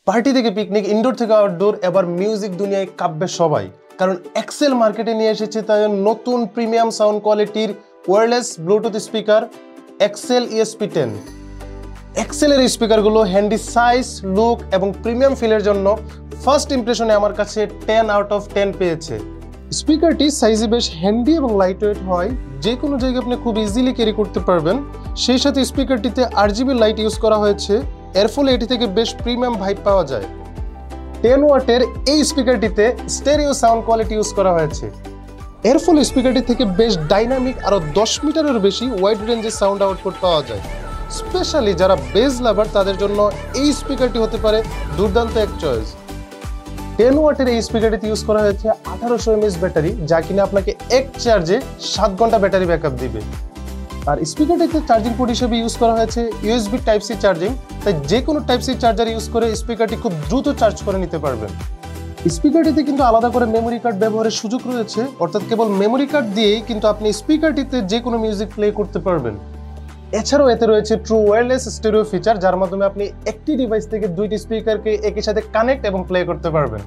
Party থেকে picnic, indoor থেকে outdoor, এবার মিউজিক দুনিয়ায় কাঁপবে সবাই, কারণ এক্সেল মার্কেটে নিয়ে এসেছে তাই নতুন প্রিমিয়াম সাউন্ড কোয়ালিটির wireless Bluetooth speaker Excel ESP10। এক্সেলের এই স্পিকারগুলো হ্যান্ডি সাইজ, লুক এবং প্রিমিয়াম ফিলের জন্য ফার্স্ট ইমপ্রেশনে আমার কাছে 10 আউট অফ 10 পেয়েছে। স্পিকারটি সাইজে বেশ হ্যান্ডি এবং লাইট ওয়েট হয়, যে কোনো জায়গায় আপনি খুব ইজিলি ক্যারি করতে পারবেন। সেই সাথে স্পিকারটিতে RGB লাইট ইউজ করা হয়েছে, এর ফলে এটি থেকে বেশ প্রিমিয়াম ভাইব পাওয়া যায়। 10 ওয়াটের এই স্পিকারটিতে স্টেরিও সাউন্ড কোয়ালিটি ইউজ করা হয়েছে, এর ফলে স্পিকারটি থেকে বেশ ডাইনামিক আরও 10 মিটারের বেশি ওয়াইড রেঞ্জের সাউন্ড আউটপুট পাওয়া যায়। স্পেশালি যারা বেজ লাভার তাদের জন্য এই স্পিকারটি হতে পারে দুর্দান্ত এক চয়েস। 10 ওয়াটের এই স্পিকারটিতে ইউজ করা হয়েছে 1800 mAh ব্যাটারি, যা কিনা আপনাকে এক চার্জে 7 ঘন্টা ব্যাটারি ব্যাকআপ দিবে। আর স্পিকারটিতে চার্জিং পোর্ট হিসেবে ইউজ করা হয়েছে USB Type-C চার্জিং, তাই যে কোনো Type-C চার্জার ইউজ করে স্পিকারটি খুব দ্রুত চার্জ করে নিতে পারবেন। স্পিকারটিতে কিন্তু আলাদা করে মেমোরি কার্ড ব্যবহারের সুযোগ রয়েছে, অর্থাৎ কেবল মেমোরি কার্ড দিয়েই কিন্তু আপনি স্পিকারটিতে যে কোনো মিউজিক প্লে করতে পারবেন। এছাড়াও এতে রয়েছে ট্রু ওয়্যারলেস স্টেরিও ফিচার, যার মাধ্যমে আপনি একটি ডিভাইস থেকে দুইটি স্পিকারকে একই সাথে কানেক্ট এবং প্লে করতে পারবেন।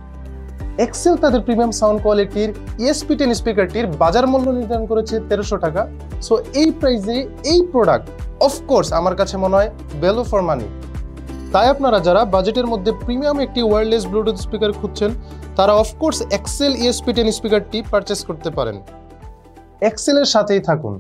এক্সেল তাদের প্রিমিয়াম সাউন্ড কোয়ালিটির ESP10 স্পিকারটির বাজার মূল্য নির্ধারণ করেছে 1300 টাকা। সো এই প্রাইসে এই প্রোডাক্ট অফকোর্স আমার কাছে মনে হয় ভ্যালু ফর মানি। তাই আপনারা যারা বাজেটের মধ্যে প্রিমিয়াম একটি ওয়্যারলেস ব্লুটুথ স্পিকার খুঁজছেন, তারা অফকোর্স এক্সেল ESP10 স্পিকারটি পারচেস করতে পারেন। এক্সেলের সাথেই থাকুন।